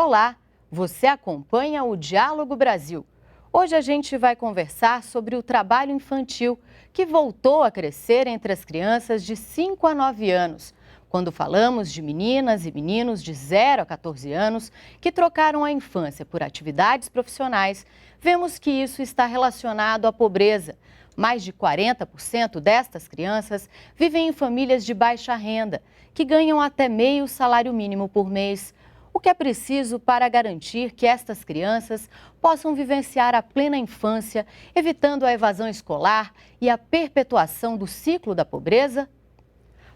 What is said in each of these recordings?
Olá, você acompanha o Diálogo Brasil. Hoje a gente vai conversar sobre o trabalho infantil, que voltou a crescer entre as crianças de 5 a 9 anos. Quando falamos de meninas e meninos de 0 a 14 anos que trocaram a infância por atividades profissionais, vemos que isso está relacionado à pobreza. Mais de 40% destas crianças vivem em famílias de baixa renda, que ganham até meio salário mínimo por mês. O que é preciso para garantir que estas crianças possam vivenciar a plena infância, evitando a evasão escolar e a perpetuação do ciclo da pobreza?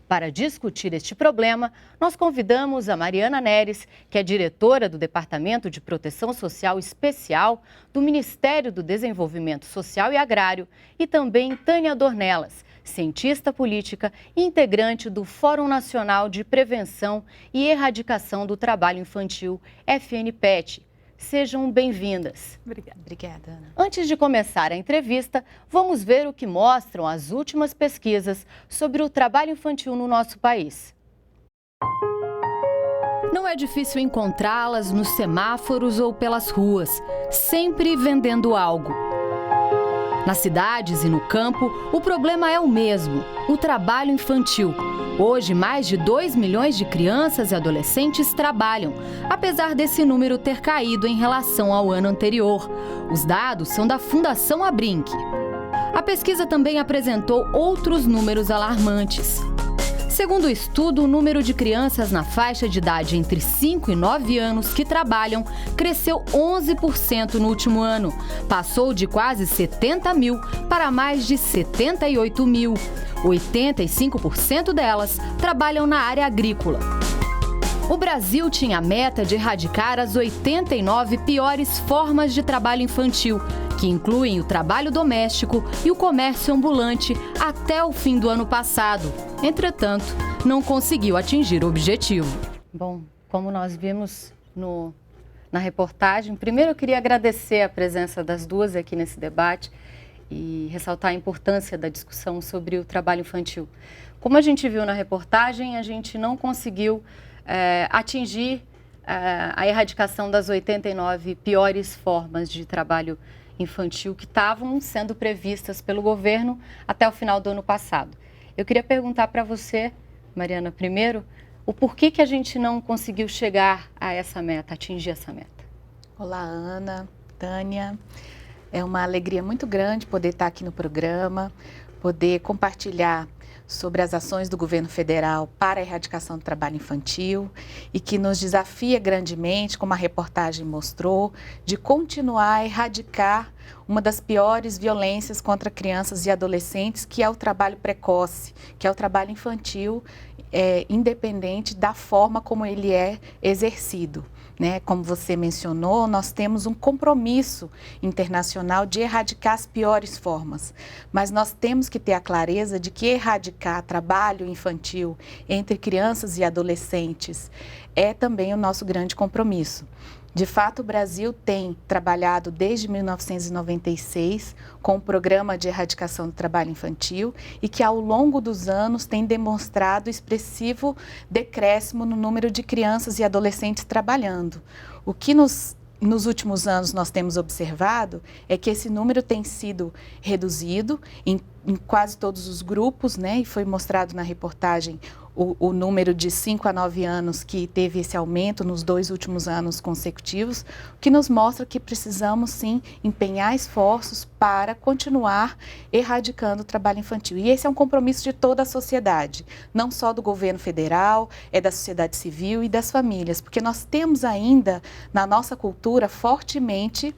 Para discutir este problema, nós convidamos a Mariana Neres, que é diretora do Departamento de Proteção Social Especial do Ministério do Desenvolvimento Social e Agrário, e também Tânia Dornelas, cientista política e integrante do Fórum Nacional de Prevenção e Erradicação do Trabalho Infantil, FNPET. Sejam bem-vindas. Obrigada, Ana. Antes de começar a entrevista, vamos ver o que mostram as últimas pesquisas sobre o trabalho infantil no nosso país. Não é difícil encontrá-las nos semáforos ou pelas ruas, sempre vendendo algo. Nas cidades e no campo, o problema é o mesmo: o trabalho infantil. Hoje, mais de 2 milhões de crianças e adolescentes trabalham, apesar desse número ter caído em relação ao ano anterior. Os dados são da Fundação Abrinq. A pesquisa também apresentou outros números alarmantes. Segundo o estudo, o número de crianças na faixa de idade entre 5 e 9 anos que trabalham cresceu 11% no último ano. Passou de quase 70 mil para mais de 78 mil. 85% delas trabalham na área agrícola. O Brasil tinha a meta de erradicar as 89 piores formas de trabalho infantil, que incluem o trabalho doméstico e o comércio ambulante, até o fim do ano passado. Entretanto, não conseguiu atingir o objetivo. Bom, como nós vimos na reportagem, primeiro eu queria agradecer a presença das duas aqui nesse debate e ressaltar a importância da discussão sobre o trabalho infantil. Como a gente viu na reportagem, a gente não conseguiu atingir a erradicação das 89 piores formas de trabalho infantil que estavam sendo previstas pelo governo até o final do ano passado. Eu queria perguntar para você, Mariana, primeiro, o porquê que a gente não conseguiu chegar a essa meta, atingir essa meta. Olá, Ana, Tânia. É uma alegria muito grande poder estar aqui no programa, poder compartilhar sobre as ações do governo federal para a erradicação do trabalho infantil e que nos desafia grandemente, como a reportagem mostrou, de continuar a erradicar uma das piores violências contra crianças e adolescentes, que é o trabalho precoce, que é o trabalho infantil, independente da forma como ele é exercido. Né? Como você mencionou, nós temos um compromisso internacional de erradicar as piores formas, mas nós temos que ter a clareza de que erradicar trabalho infantil entre crianças e adolescentes é também o nosso grande compromisso. De fato, o Brasil tem trabalhado desde 1996 com o Programa de Erradicação do Trabalho Infantil e que ao longo dos anos tem demonstrado expressivo decréscimo no número de crianças e adolescentes trabalhando. O que nos últimos anos nós temos observado é que esse número tem sido reduzido em quase todos os grupos, né? E foi mostrado na reportagem o número de 5 a 9 anos que teve esse aumento nos 2 últimos anos consecutivos, o que nos mostra que precisamos sim empenhar esforços para continuar erradicando o trabalho infantil. E esse é um compromisso de toda a sociedade, não só do governo federal, é da sociedade civil e das famílias, porque nós temos ainda na nossa cultura fortemente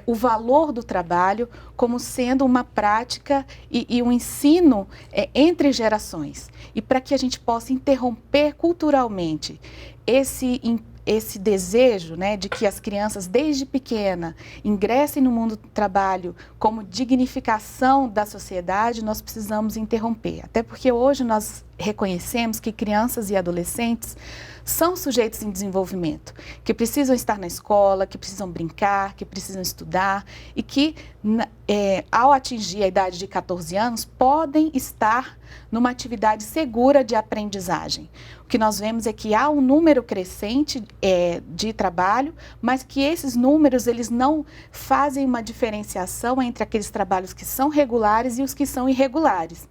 o valor do trabalho como sendo uma prática e um ensino entre gerações. E para que a gente possa interromper culturalmente esse desejo, né, de que as crianças desde pequena ingressem no mundo do trabalho como dignificação da sociedade, nós precisamos interromper. Até porque hoje nós reconhecemos que crianças e adolescentes são sujeitos em desenvolvimento, que precisam estar na escola, que precisam brincar, que precisam estudar e que, ao atingir a idade de 14 anos, podem estar numa atividade segura de aprendizagem. O que nós vemos é que há um número crescente de trabalho, mas que esses números eles não fazem uma diferenciação entre aqueles trabalhos que são regulares e os que são irregulares.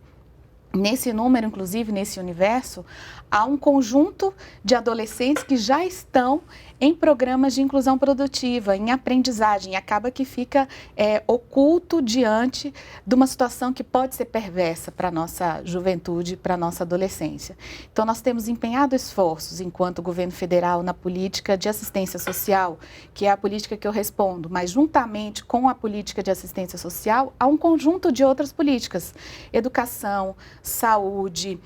Nesse número, inclusive, nesse universo, há um conjunto de adolescentes que já estão em programas de inclusão produtiva, em aprendizagem, e acaba que fica oculto diante de uma situação que pode ser perversa para a nossa juventude, para a nossa adolescência. Então, nós temos empenhado esforços, enquanto governo federal, na política de assistência social, que é a política que eu respondo, mas juntamente com a política de assistência social, há um conjunto de outras políticas, educação, saúde,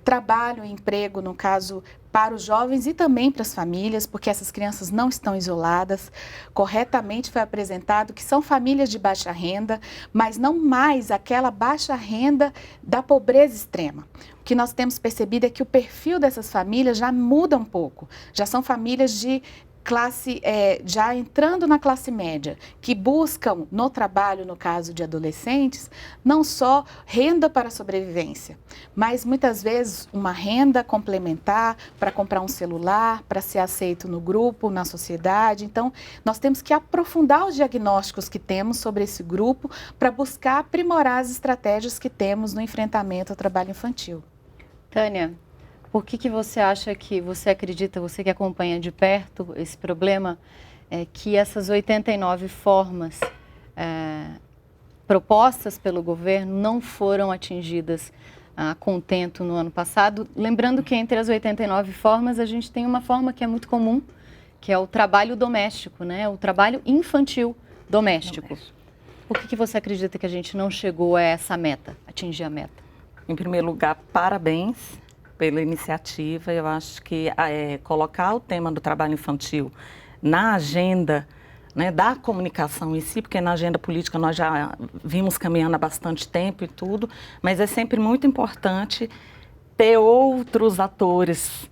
trabalho e emprego, no caso, para os jovens e também para as famílias, porque essas crianças não estão isoladas. Corretamente foi apresentado que são famílias de baixa renda, mas não mais aquela baixa renda da pobreza extrema. O que nós temos percebido é que o perfil dessas famílias já muda um pouco. Já são famílias de classe, já entrando na classe média, que buscam no trabalho, no caso de adolescentes, não só renda para a sobrevivência, mas muitas vezes uma renda complementar para comprar um celular, para ser aceito no grupo, na sociedade. Então, nós temos que aprofundar os diagnósticos que temos sobre esse grupo para buscar aprimorar as estratégias que temos no enfrentamento ao trabalho infantil. Tânia, por que você acha que, você acredita, você que acompanha de perto esse problema, que essas 89 formas propostas pelo governo não foram atingidas a contento no ano passado? Lembrando que entre as 89 formas, a gente tem uma forma que é muito comum, que é o trabalho doméstico, né? O trabalho infantil doméstico. Por que você acredita que a gente não chegou a essa meta, atingir a meta? Em primeiro lugar, parabéns pela iniciativa. Eu acho que colocar o tema do trabalho infantil na agenda, né, da comunicação em si, porque na agenda política nós já vimos caminhando há bastante tempo e tudo, mas é sempre muito importante ter outros atores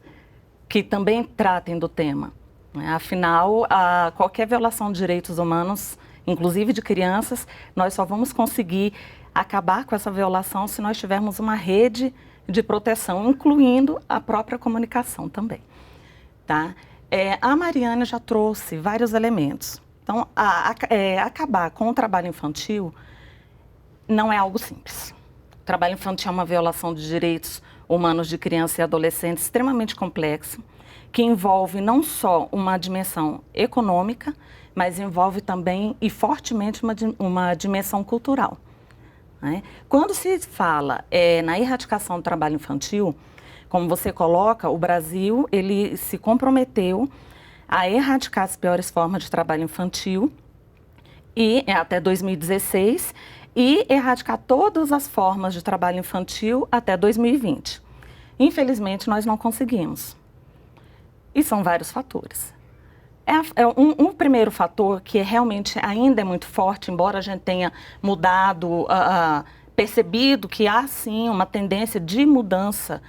que também tratem do tema, né? Afinal, qualquer violação de direitos humanos, inclusive de crianças, nós só vamos conseguir acabar com essa violação se nós tivermos uma rede de proteção, incluindo a própria comunicação também, tá? A Mariana já trouxe vários elementos. Então, acabar com o trabalho infantil não é algo simples. O trabalho infantil é uma violação de direitos humanos de criança e adolescente extremamente complexa, que envolve não só uma dimensão econômica, mas envolve também e fortemente uma dimensão cultural. Quando se fala na erradicação do trabalho infantil, como você coloca, o Brasil ele se comprometeu a erradicar as piores formas de trabalho infantil até 2016 e erradicar todas as formas de trabalho infantil até 2020. Infelizmente, nós não conseguimos. E são vários fatores. Um primeiro fator que realmente ainda é muito forte, embora a gente tenha mudado, percebido que há sim uma tendência de mudança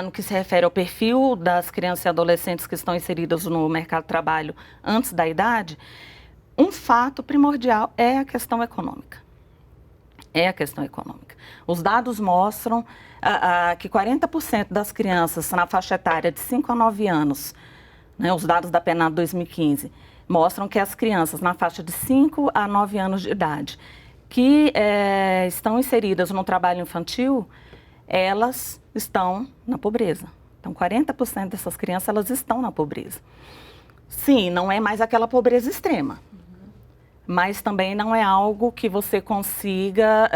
no que se refere ao perfil das crianças e adolescentes que estão inseridas no mercado de trabalho antes da idade, um fato primordial é a questão econômica. É a questão econômica. Os dados mostram que 40% das crianças na faixa etária de 5 a 9 anos, né, os dados da PNAD 2015, mostram que as crianças na faixa de 5 a 9 anos de idade que estão inseridas no trabalho infantil, elas estão na pobreza. Então, 40% dessas crianças, elas estão na pobreza. Sim, não é mais aquela pobreza extrema, mas também não é algo que você consiga,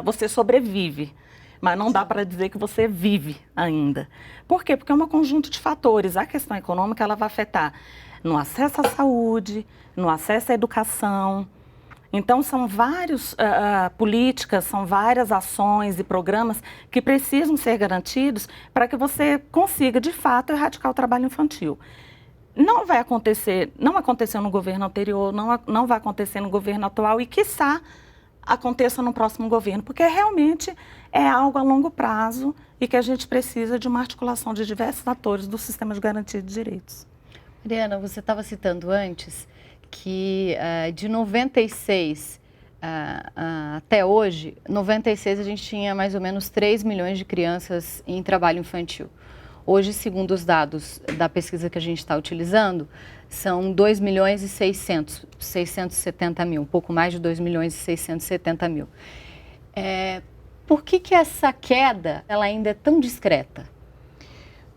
você sobrevive. Mas não dá para dizer que você vive ainda. Por quê? Porque é um conjunto de fatores. A questão econômica ela vai afetar no acesso à saúde, no acesso à educação. Então, são várias políticas, são várias ações e programas que precisam ser garantidos para que você consiga, de fato, erradicar o trabalho infantil. Não vai acontecer, não aconteceu no governo anterior, não vai acontecer no governo atual e, quiçá, aconteça no próximo governo, porque realmente é algo a longo prazo e que a gente precisa de uma articulação de diversos atores do sistema de garantia de direitos. Mariana, você estava citando antes que de 96 até hoje, 96 a gente tinha mais ou menos 3 milhões de crianças em trabalho infantil. Hoje, segundo os dados da pesquisa que a gente está utilizando, são 2.670.000, um pouco mais de 2.670.000. Por que essa queda ela ainda é tão discreta?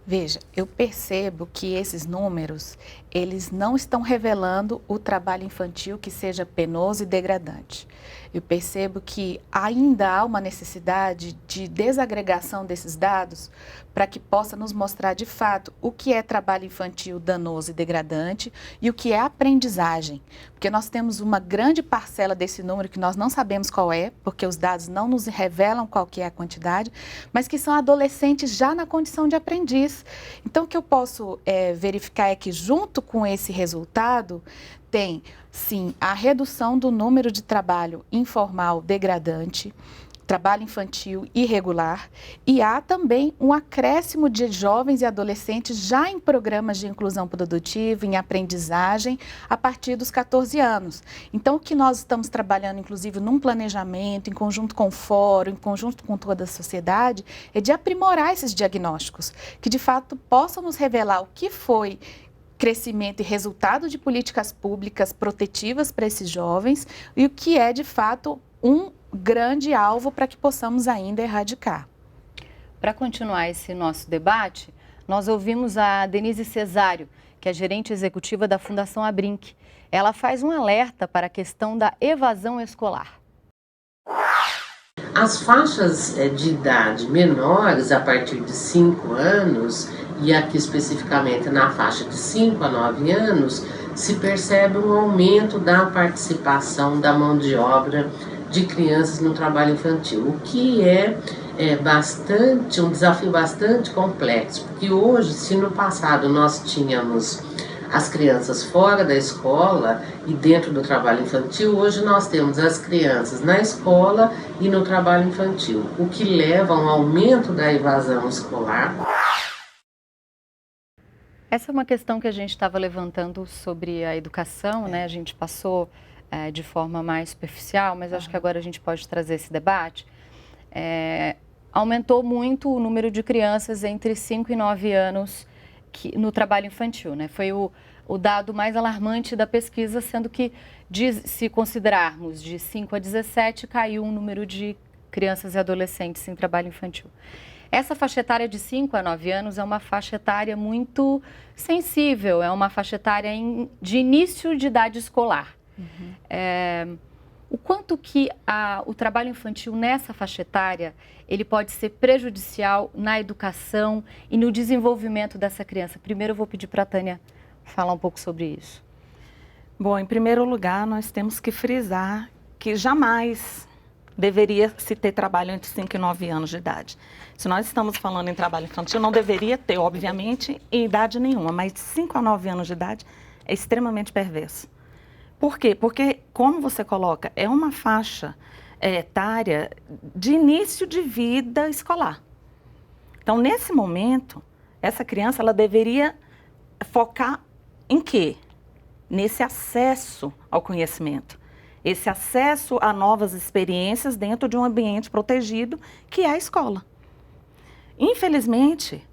Veja, eu percebo que esses números, eles não estão revelando o trabalho infantil que seja penoso e degradante. Eu percebo que ainda há uma necessidade de desagregação desses dados para que possa nos mostrar de fato o que é trabalho infantil danoso e degradante e o que é aprendizagem. Porque nós temos uma grande parcela desse número que nós não sabemos qual é, porque os dados não nos revelam qual que é a quantidade, mas que são adolescentes já na condição de aprendiz. Então, o que eu posso verificar é que junto com esse resultado, tem, sim, a redução do número de trabalho informal degradante, trabalho infantil irregular, e há também um acréscimo de jovens e adolescentes já em programas de inclusão produtiva, em aprendizagem, a partir dos 14 anos. Então, o que nós estamos trabalhando, inclusive, num planejamento, em conjunto com o fórum, em conjunto com toda a sociedade, é de aprimorar esses diagnósticos, que de fato possam nos revelar o que foi crescimento e resultado de políticas públicas protetivas para esses jovens e o que é, de fato, um grande alvo para que possamos ainda erradicar. Para continuar esse nosso debate, nós ouvimos a Denise Cesário, que é gerente executiva da Fundação Abrinq. Ela faz um alerta para a questão da evasão escolar. As faixas de idade menores, a partir de 5 anos, e aqui especificamente na faixa de 5 a 9 anos, se percebe um aumento da participação da mão de obra de crianças no trabalho infantil, o que é um desafio bastante complexo, porque hoje, se no passado nós tínhamos as crianças fora da escola e dentro do trabalho infantil, hoje nós temos as crianças na escola e no trabalho infantil, o que leva a um aumento da evasão escolar. Essa é uma questão que a gente estava levantando sobre a educação, né? A gente passou de forma mais superficial, mas acho que agora a gente pode trazer esse debate. Aumentou muito o número de crianças entre 5 e 9 anos no trabalho infantil, né? Foi o dado mais alarmante da pesquisa, sendo que, se considerarmos de 5 a 17, caiu o número de crianças e adolescentes em trabalho infantil. Essa faixa etária de 5 a 9 anos é uma faixa etária muito sensível, é uma faixa etária de início de idade escolar. O quanto que o trabalho infantil nessa faixa etária, ele pode ser prejudicial na educação e no desenvolvimento dessa criança? Primeiro eu vou pedir para a Tânia falar um pouco sobre isso. Bom, em primeiro lugar, nós temos que frisar que jamais deveria se ter trabalho entre 5 e 9 anos de idade. Se nós estamos falando em trabalho infantil, não deveria ter, obviamente, em idade nenhuma, mas de 5 a 9 anos de idade é extremamente perverso. Por quê? Porque, como você coloca, é uma faixa etária de início de vida escolar. Então, nesse momento, essa criança ela deveria focar em quê? Nesse acesso ao conhecimento. Esse acesso a novas experiências dentro de um ambiente protegido, que é a escola. Infelizmente,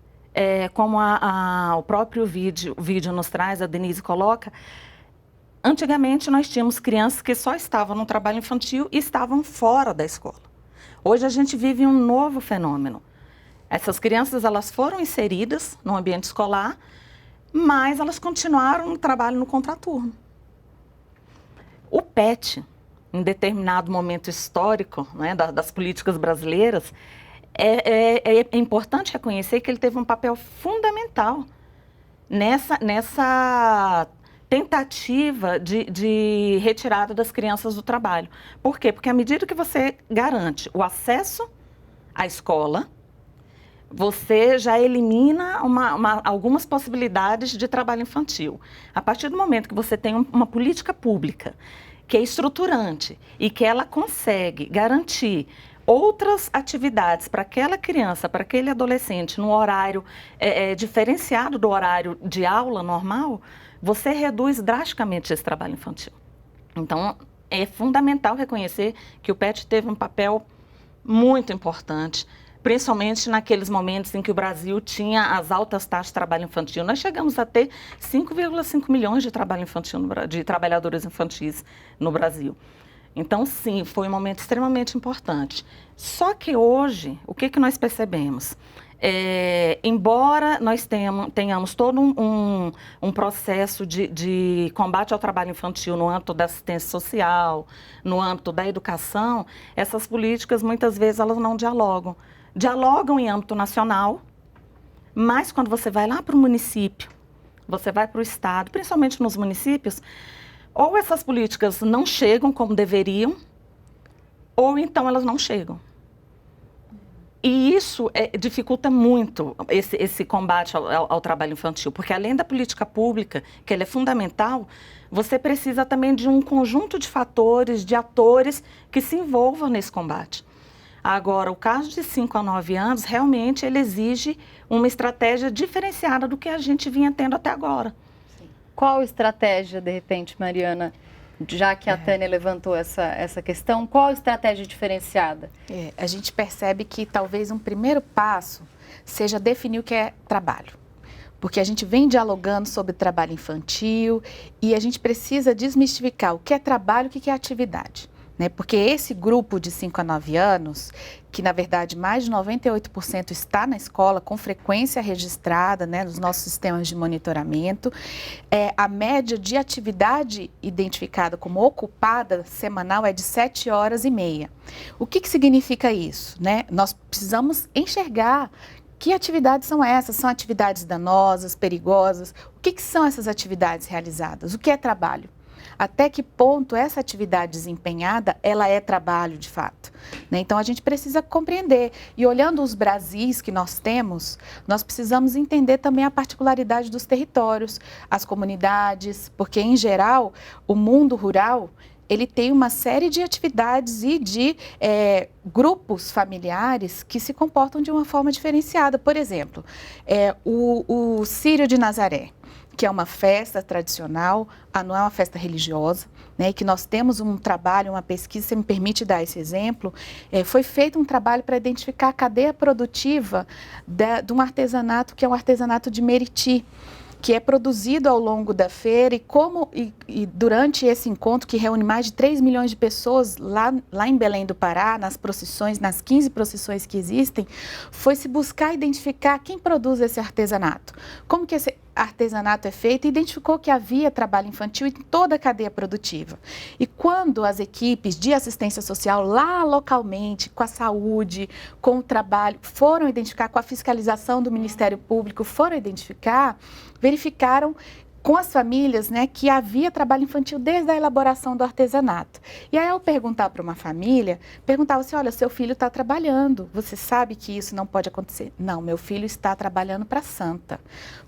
como o próprio vídeo nos traz, a Denise coloca, antigamente nós tínhamos crianças que só estavam no trabalho infantil e estavam fora da escola. Hoje a gente vive um novo fenômeno. Essas crianças elas foram inseridas no ambiente escolar, mas elas continuaram no trabalho no contraturno. O PET, em determinado momento histórico, né, das políticas brasileiras, é importante reconhecer que ele teve um papel fundamental nessa tentativa de retirada das crianças do trabalho. Por quê? Porque à medida que você garante o acesso à escola, você já elimina algumas possibilidades de trabalho infantil. A partir do momento que você tem uma política pública que é estruturante e que ela consegue garantir outras atividades para aquela criança, para aquele adolescente, no horário diferenciado do horário de aula normal, você reduz drasticamente esse trabalho infantil. Então, é fundamental reconhecer que o PET teve um papel muito importante principalmente naqueles momentos em que o Brasil tinha as altas taxas de trabalho infantil. Nós chegamos a ter 5,5 milhões de trabalho infantil de trabalhadores infantis no Brasil. Então, sim, foi um momento extremamente importante. Só que hoje, o que nós percebemos? Embora nós tenhamos todo um processo de combate ao trabalho infantil no âmbito da assistência social, no âmbito da educação, essas políticas muitas vezes elas não dialogam. Dialogam em âmbito nacional, mas quando você vai lá para o município, você vai para o estado, principalmente nos municípios, ou essas políticas não chegam como deveriam, ou então elas não chegam. E isso dificulta muito esse combate ao trabalho infantil, porque além da política pública, que ela é fundamental, você precisa também de um conjunto de fatores, de atores que se envolvam nesse combate. Agora, o caso de 5 a 9 anos, realmente ele exige uma estratégia diferenciada do que a gente vinha tendo até agora. Qual estratégia, de repente, Mariana? Já que a Tânia levantou essa questão, qual estratégia diferenciada? A gente percebe que talvez um primeiro passo seja definir o que é trabalho. Porque a gente vem dialogando sobre trabalho infantil e a gente precisa desmistificar o que é trabalho e o que é atividade. Né? Porque esse grupo de 5 a 9 anos, que na verdade mais de 98% está na escola com frequência registrada, né, nos nossos sistemas de monitoramento, a média de atividade identificada como ocupada semanal é de 7 horas e meia. O que significa isso? Né? Nós precisamos enxergar que atividades são essas? São atividades danosas, perigosas? O que são essas atividades realizadas? O que é trabalho? Até que ponto essa atividade desempenhada, ela é trabalho de fato. Né? Então, a gente precisa compreender. E olhando os Brasis que nós temos, nós precisamos entender também a particularidade dos territórios, as comunidades, porque, em geral, o mundo rural, ele tem uma série de atividades e de grupos familiares que se comportam de uma forma diferenciada. Por exemplo, o Círio de Nazaré, que é uma festa tradicional, não é uma festa religiosa, né, que nós temos um trabalho, uma pesquisa, se me permite dar esse exemplo, foi feito um trabalho para identificar a cadeia produtiva de um artesanato, que é um artesanato de Meriti, que é produzido ao longo da feira e durante esse encontro, que reúne mais de 3 milhões de pessoas lá em Belém do Pará, nas procissões, nas 15 procissões que existem, foi se buscar identificar quem produz esse artesanato, como que esse artesanato é feito, e identificou que havia trabalho infantil em toda a cadeia produtiva. E quando as equipes de assistência social lá localmente, com a saúde, com o trabalho, foram identificar, com a fiscalização do Ministério Público, foram identificar, verificaram com as famílias, né, que havia trabalho infantil desde a elaboração do artesanato. E aí, ao perguntar para uma família, perguntava assim, olha, seu filho está trabalhando, você sabe que isso não pode acontecer? Não, meu filho está trabalhando para a santa,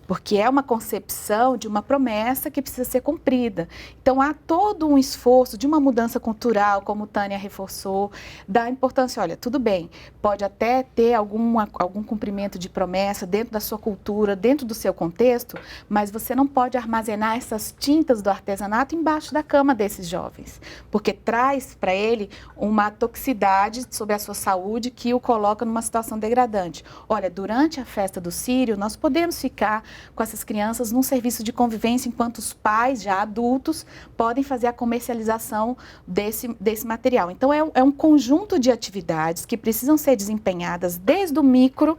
porque é uma concepção de uma promessa que precisa ser cumprida. Então, há todo um esforço de uma mudança cultural, como Tânia reforçou, da importância, olha, tudo bem, pode até ter algum cumprimento de promessa dentro da sua cultura, dentro do seu contexto, mas você não pode armazenar essas tintas do artesanato embaixo da cama desses jovens, porque traz para ele uma toxicidade sobre a sua saúde que o coloca numa situação degradante. Olha, durante a festa do Círio, nós podemos ficar com essas crianças num serviço de convivência, enquanto os pais, já adultos, podem fazer a comercialização desse material. Então, é um conjunto de atividades que precisam ser desempenhadas desde o micro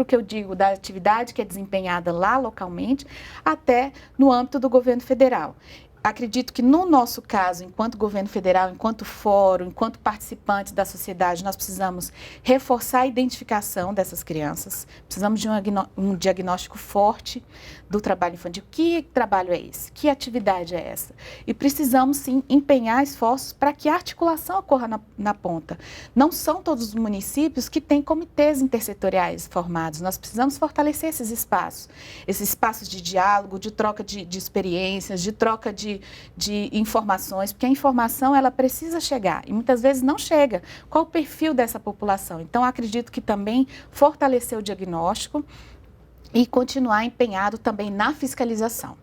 que eu digo, da atividade que é desempenhada lá localmente, até no âmbito do governo federal. Acredito que no nosso caso, enquanto governo federal, enquanto fórum, enquanto participantes da sociedade, nós precisamos reforçar a identificação dessas crianças, precisamos de um diagnóstico forte do trabalho infantil. Que trabalho é esse? Que atividade é essa? E precisamos, sim, empenhar esforços para que a articulação ocorra na ponta. Não são todos os municípios que têm comitês intersetoriais formados, nós precisamos fortalecer esses espaços de diálogo, de troca de experiências, de troca de informações, porque a informação ela precisa chegar e muitas vezes não chega. Qual o perfil dessa população? Então, acredito que também fortalecer o diagnóstico e continuar empenhado também na fiscalização.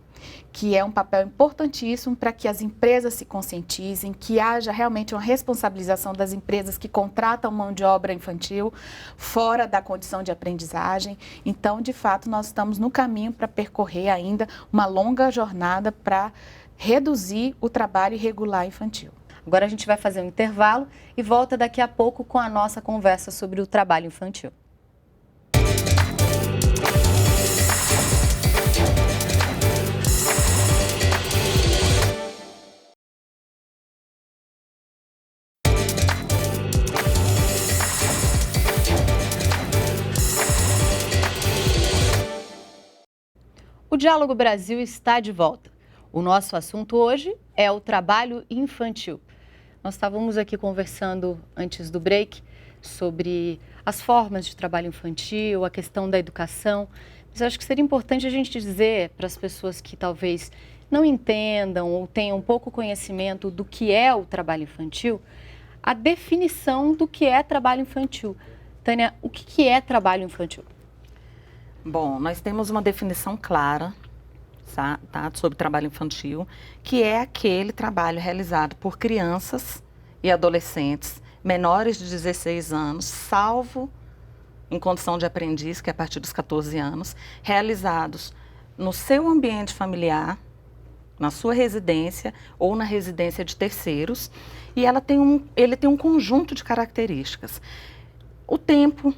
que é um papel importantíssimo para que as empresas se conscientizem, que haja realmente uma responsabilização das empresas que contratam mão de obra infantil fora da condição de aprendizagem. Então, de fato, nós estamos no caminho para percorrer ainda uma longa jornada para reduzir o trabalho irregular infantil. Agora a gente vai fazer um intervalo e volta daqui a pouco com a nossa conversa sobre o trabalho infantil. O Diálogo Brasil está de volta. O nosso assunto hoje é o trabalho infantil. Nós estávamos aqui conversando antes do break sobre as formas de trabalho infantil, a questão da educação. Mas eu acho que seria importante a gente dizer para as pessoas que talvez não entendam ou tenham pouco conhecimento do que é o trabalho infantil, a definição do que é trabalho infantil. Tânia, o que é trabalho infantil? Bom, nós temos uma definição clara, tá, sobre trabalho infantil, que é aquele trabalho realizado por crianças e adolescentes menores de 16 anos, salvo em condição de aprendiz, que é a partir dos 14 anos, realizados no seu ambiente familiar, na sua residência ou na residência de terceiros, e ele tem um conjunto de características. O tempo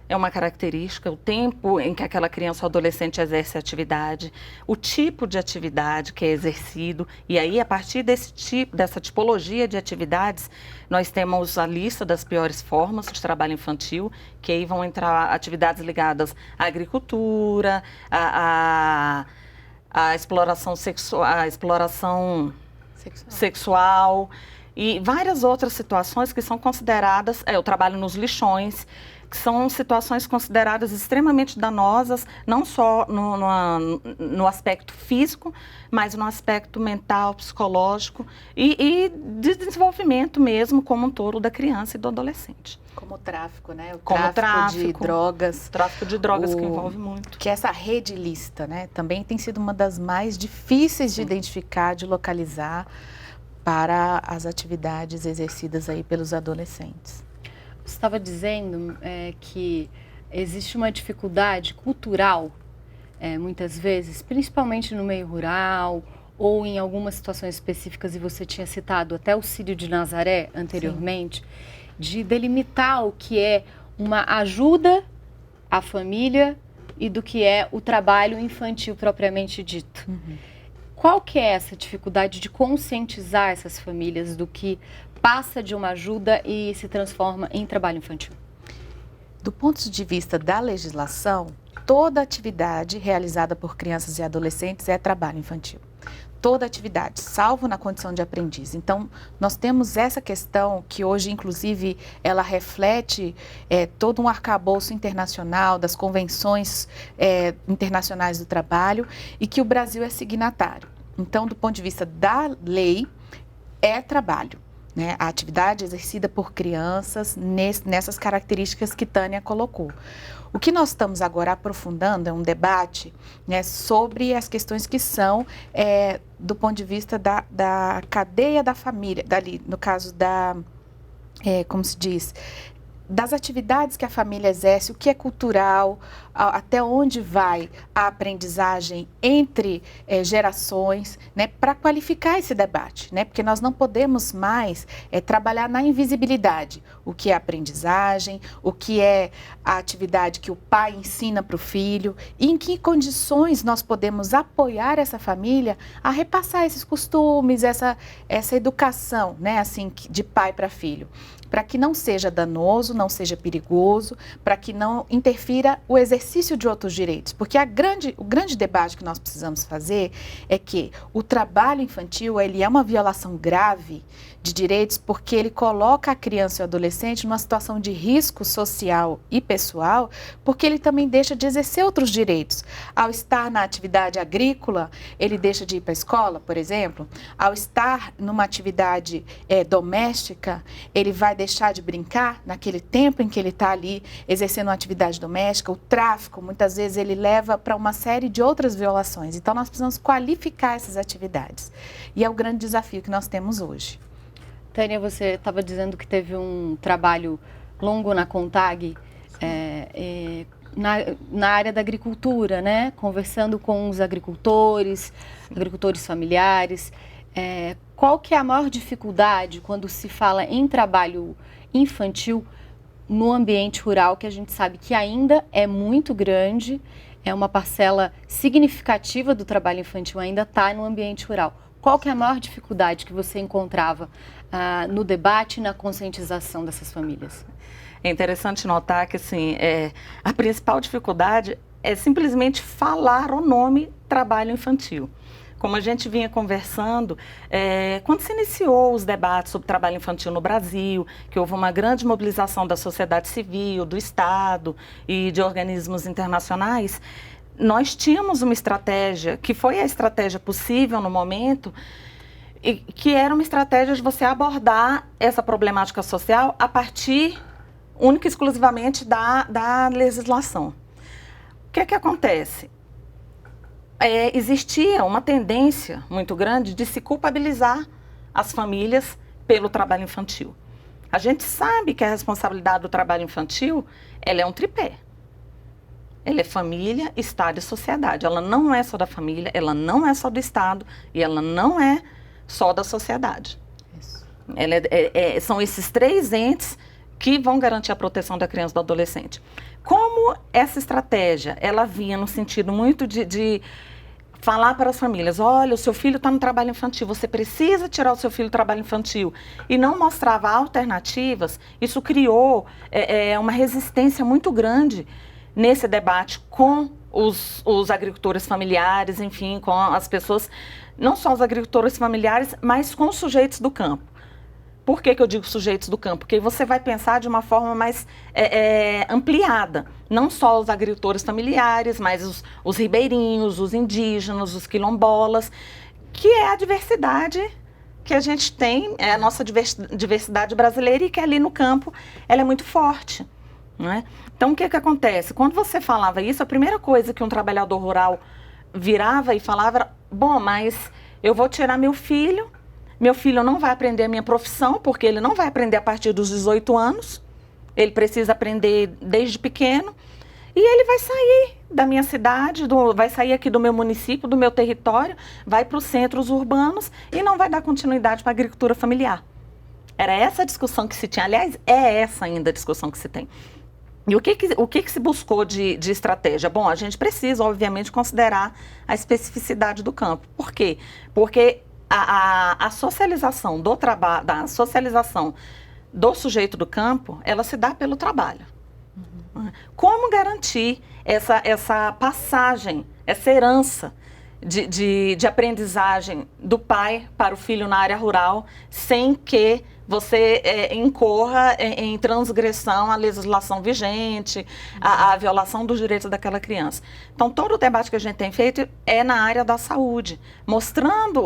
é uma característica, o tempo em que aquela criança ou adolescente exerce a atividade, o tipo de atividade que é exercido, e aí a partir dessa tipologia de atividades, nós temos a lista das piores formas de trabalho infantil, que aí vão entrar atividades ligadas à agricultura, à exploração sexual e várias outras situações que são consideradas, o trabalho nos lixões, que são situações consideradas extremamente danosas, não só no aspecto físico, mas no aspecto mental, psicológico e de desenvolvimento mesmo como um todo da criança e do adolescente. Como o tráfico, né? Como tráfico de drogas. Tráfico de drogas que envolve muito. Que essa rede ilícita, né? Também tem sido uma das mais difíceis de identificar, de localizar para as atividades exercidas aí pelos adolescentes. Você estava dizendo que existe uma dificuldade cultural, muitas vezes, principalmente no meio rural ou em algumas situações específicas, e você tinha citado até o Círio de Nazaré anteriormente, sim, de delimitar o que é uma ajuda à família e do que é o trabalho infantil propriamente dito. Uhum. Qual que é essa dificuldade de conscientizar essas famílias do que passa de uma ajuda e se transforma em trabalho infantil? Do ponto de vista da legislação, toda atividade realizada por crianças e adolescentes é trabalho infantil. Toda atividade, salvo na condição de aprendiz. Então, nós temos essa questão que hoje, inclusive, ela reflete todo um arcabouço internacional das convenções internacionais do trabalho e que o Brasil é signatário. Então, do ponto de vista da lei, é trabalho, né? A atividade exercida por crianças nessas características que Tânia colocou. O que nós estamos agora aprofundando é um debate, né, sobre as questões que são do ponto de vista da cadeia da família, dali, no caso como se diz, das atividades que a família exerce, o que é cultural, até onde vai a aprendizagem entre gerações, né, para qualificar esse debate, né, porque nós não podemos mais trabalhar na invisibilidade, o que é aprendizagem, o que é a atividade que o pai ensina para o filho, e em que condições nós podemos apoiar essa família a repassar esses costumes, essa educação, né, assim, de pai para filho, para que não seja danoso, não seja perigoso, para que não interfira o exercício de outros direitos. Porque o grande debate que nós precisamos fazer é que o trabalho infantil, ele é uma violação grave de direitos, porque ele coloca a criança e o adolescente numa situação de risco social e pessoal, porque ele também deixa de exercer outros direitos. Ao estar na atividade agrícola, ele deixa de ir para a escola, por exemplo. Ao estar numa atividade doméstica, ele vai deixar de brincar naquele tempo em que ele está ali exercendo uma atividade doméstica. O tráfico, muitas vezes, ele leva para uma série de outras violações. Então, nós precisamos qualificar essas atividades. E é o grande desafio que nós temos hoje. Tânia, você estava dizendo que teve um trabalho longo na CONTAG, na área da agricultura, né? Conversando com os agricultores familiares. Qual que é a maior dificuldade quando se fala em trabalho infantil no ambiente rural, que a gente sabe que ainda é muito grande, é uma parcela significativa do trabalho infantil ainda está no ambiente rural. Qual que é a maior dificuldade que você encontrava no debate e na conscientização dessas famílias? É interessante notar que assim, a principal dificuldade é simplesmente falar o nome trabalho infantil. Como a gente vinha conversando, quando se iniciou os debates sobre trabalho infantil no Brasil, que houve uma grande mobilização da sociedade civil, do Estado e de organismos internacionais, nós tínhamos uma estratégia, que foi a estratégia possível no momento, e que era uma estratégia de você abordar essa problemática social a partir, única e exclusivamente, da legislação. O que é que acontece? Existia uma tendência muito grande de se culpabilizar as famílias pelo trabalho infantil. A gente sabe que a responsabilidade do trabalho infantil, ela é um tripé. Ela é família, Estado e sociedade. Ela não é só da família, ela não é só do Estado e ela não é só da sociedade. Isso. São esses três entes que vão garantir a proteção da criança e do adolescente. Como essa estratégia, ela vinha no sentido muito de falar para as famílias, olha, o seu filho está no trabalho infantil, você precisa tirar o seu filho do trabalho infantil, e não mostrava alternativas, isso criou uma resistência muito grande nesse debate com os agricultores familiares, enfim, com as pessoas, não só os agricultores familiares, mas com os sujeitos do campo. Por que eu digo sujeitos do campo? Porque você vai pensar de uma forma mais ampliada, não só os agricultores familiares, mas os ribeirinhos, os indígenas, os quilombolas, que é a diversidade que a gente tem, é a nossa diversidade brasileira e que ali no campo ela é muito forte. Não é? Então, o que acontece? Quando você falava isso, a primeira coisa que um trabalhador rural virava e falava era, bom, mas eu vou tirar meu filho não vai aprender a minha profissão, porque ele não vai aprender a partir dos 18 anos, ele precisa aprender desde pequeno, e ele vai sair da minha cidade, vai sair aqui do meu município, do meu território, vai para os centros urbanos e não vai dar continuidade para a agricultura familiar. Era essa a discussão que se tinha, aliás, é essa ainda a discussão que se tem. E o que se buscou de estratégia? Bom, a gente precisa, obviamente, considerar a especificidade do campo. Por quê? Porque a socialização do trabalho, da socialização do sujeito do campo, ela se dá pelo trabalho. Uhum. Como garantir essa passagem, essa herança de aprendizagem do pai para o filho na área rural, sem que você incorra em transgressão à legislação vigente, à violação dos direitos daquela criança. Então, todo o debate que a gente tem feito é na área da saúde, mostrando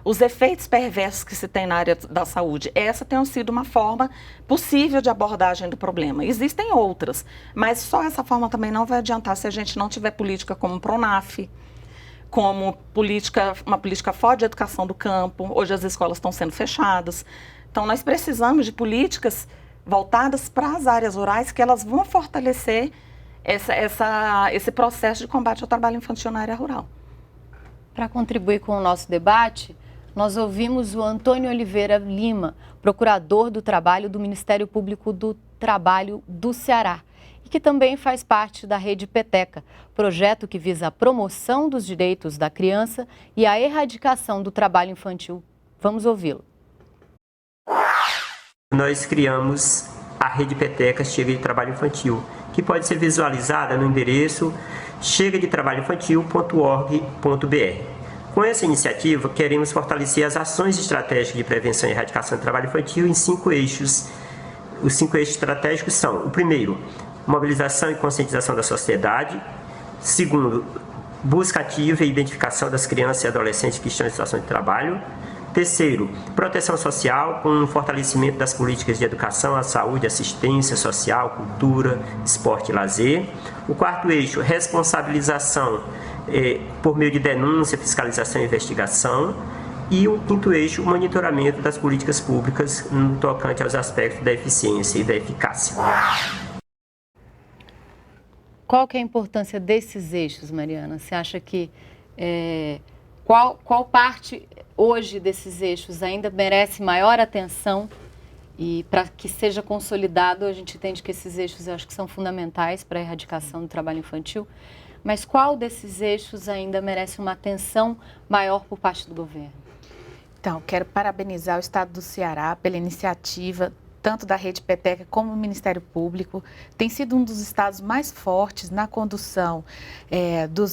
os efeitos perversos que se tem na área da saúde. Essa tem sido uma forma possível de abordagem do problema. Existem outras, mas só essa forma também não vai adiantar se a gente não tiver política como o PRONAF, como uma política forte de educação do campo. Hoje as escolas estão sendo fechadas. Então, nós precisamos de políticas voltadas para as áreas rurais, que elas vão fortalecer esse processo de combate ao trabalho infantil na área rural. Para contribuir com o nosso debate, nós ouvimos o Antônio Oliveira Lima, procurador do Trabalho do Ministério Público do Trabalho do Ceará, e que também faz parte da Rede Peteca, projeto que visa a promoção dos direitos da criança e a erradicação do trabalho infantil. Vamos ouvi-lo. Nós criamos a Rede Peteca Chega de Trabalho Infantil, que pode ser visualizada no endereço chegadetrabalhoinfantil.org.br. Com essa iniciativa, queremos fortalecer as ações estratégicas de prevenção e erradicação do trabalho infantil em 5 eixos. Os 5 eixos estratégicos são: o primeiro, mobilização e conscientização da sociedade; segundo, busca ativa e identificação das crianças e adolescentes que estão em situação de trabalho; terceiro, proteção social, com o fortalecimento das políticas de educação, a saúde, assistência social, cultura, esporte e lazer; o quarto eixo, responsabilização por meio de denúncia, fiscalização e investigação; e o quinto eixo, o monitoramento das políticas públicas no tocante aos aspectos da eficiência e da eficácia. Qual que é a importância desses eixos, Mariana? Você acha que qual parte hoje desses eixos ainda merece maior atenção? E para que seja consolidado, a gente entende que esses eixos eu acho que são fundamentais para a erradicação do trabalho infantil. Mas qual desses eixos ainda merece uma atenção maior por parte do governo? Então, quero parabenizar o Estado do Ceará pela iniciativa, tanto da Rede Peteca como do Ministério Público. Tem sido um dos estados mais fortes na condução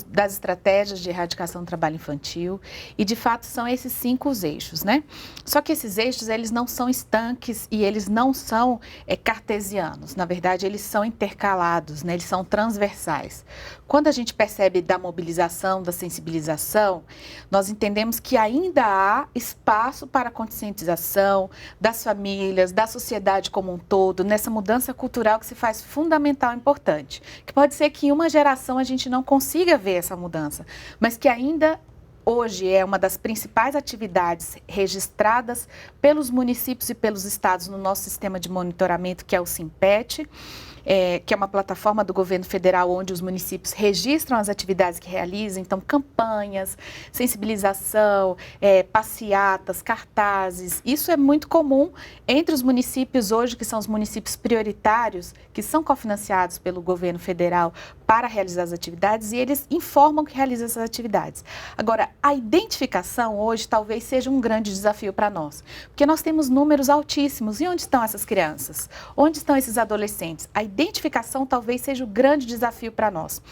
das estratégias de erradicação do trabalho infantil. E, de fato, são esses 5 os eixos, né? Só que esses eixos, eles não são estanques e eles não são cartesianos. Na verdade, eles são intercalados, né? Eles são transversais. Quando a gente percebe da mobilização, da sensibilização, nós entendemos que ainda há espaço para a conscientização das famílias, da sociedade como um todo, nessa mudança cultural que se faz fundamental e importante. Que pode ser que em uma geração a gente não consiga ver essa mudança, mas que ainda hoje é uma das principais atividades registradas pelos municípios e pelos estados no nosso sistema de monitoramento, que é o SIMPET, que é uma plataforma do governo federal onde os municípios registram as atividades que realizam, então campanhas, sensibilização, passeatas, cartazes. Isso é muito comum entre os municípios hoje, que são os municípios prioritários, que são cofinanciados pelo governo federal para realizar as atividades, e eles informam que realizam essas atividades. Agora, a identificação hoje talvez seja um grande desafio para nós, porque nós temos números altíssimos. E onde estão essas crianças? Onde estão esses adolescentes? A identificação talvez seja o grande desafio para nós.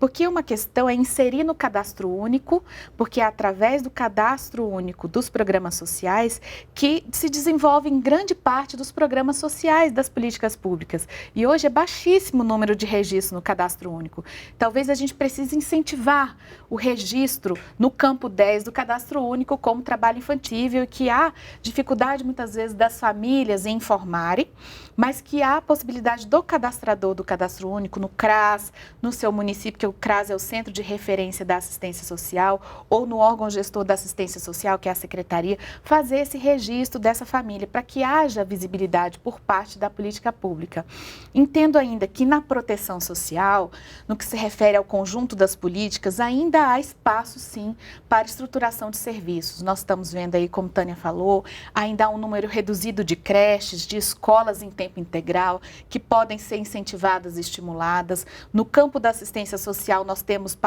Porque uma questão é inserir no cadastro único, porque é através do cadastro único dos programas sociais que se desenvolvem grande parte dos programas sociais das políticas públicas. E hoje é baixíssimo o número de registro no cadastro único. Talvez a gente precise incentivar o registro no campo 10 do cadastro único como trabalho infantil, e que há dificuldade muitas vezes das famílias em informarem, mas que há a possibilidade do cadastrador do cadastro único no CRAS, no seu município, que o CRAS é o Centro de Referência da Assistência Social, ou no órgão gestor da Assistência Social, que é a Secretaria, fazer esse registro dessa família, para que haja visibilidade por parte da política pública. Entendo ainda que na proteção social, no que se refere ao conjunto das políticas, ainda há espaço, sim, para estruturação de serviços. Nós estamos vendo aí, como Tânia falou, ainda há um número reduzido de creches, de escolas em tempo integral, que podem ser incentivadas e estimuladas. No campo da assistência social, nós temos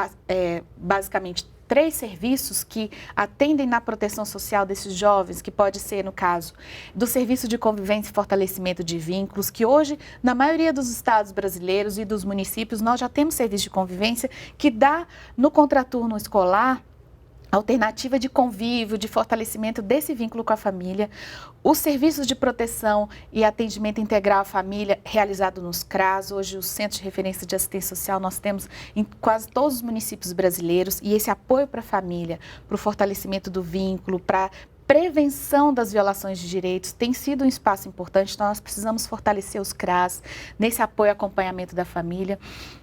basicamente 3 serviços que atendem na proteção social desses jovens, que pode ser, no caso, do Serviço de Convivência e Fortalecimento de Vínculos, que hoje, na maioria dos estados brasileiros e dos municípios, nós já temos serviço de convivência que dá no contraturno escolar alternativa de convívio, de fortalecimento desse vínculo com a família. Os serviços de proteção e atendimento integral à família realizado nos CRAS, hoje os Centros de Referência de Assistência Social nós temos em quase todos os municípios brasileiros, e esse apoio para a família, para o fortalecimento do vínculo, para prevenção das violações de direitos tem sido um espaço importante, então nós precisamos fortalecer os CRAS nesse apoio e acompanhamento da família.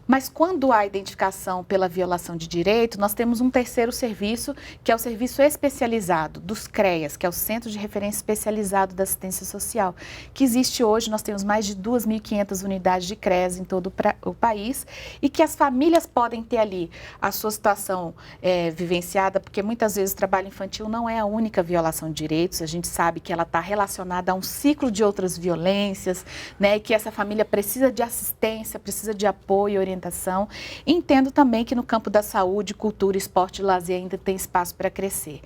Mas quando há identificação pela violação de direito, nós temos um terceiro serviço, que é o serviço especializado dos CREAS, que é o Centro de Referência Especializado da Assistência Social, que existe hoje. Nós temos mais de 2.500 unidades de CREAS em todo o país, e que as famílias podem ter ali a sua situação vivenciada, porque muitas vezes o trabalho infantil não é a única violação de direitos. A gente sabe que ela está relacionada a um ciclo de outras violências, né, e que essa família precisa de assistência, precisa de apoio e orientação. Entendo também que no campo da saúde, cultura, esporte e lazer ainda tem espaço para crescer.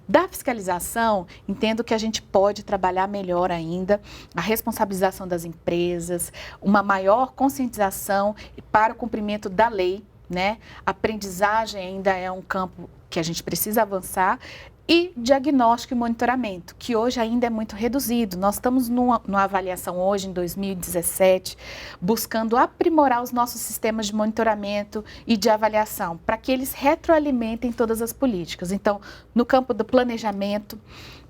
Da fiscalização, entendo que a gente pode trabalhar melhor ainda a responsabilização das empresas, uma maior conscientização para o cumprimento da lei, né? A aprendizagem ainda é um campo que a gente precisa avançar, e diagnóstico e monitoramento, que hoje ainda é muito reduzido. Nós estamos numa avaliação hoje, em 2017, buscando aprimorar os nossos sistemas de monitoramento e de avaliação, para que eles retroalimentem todas as políticas. Então, no campo do planejamento,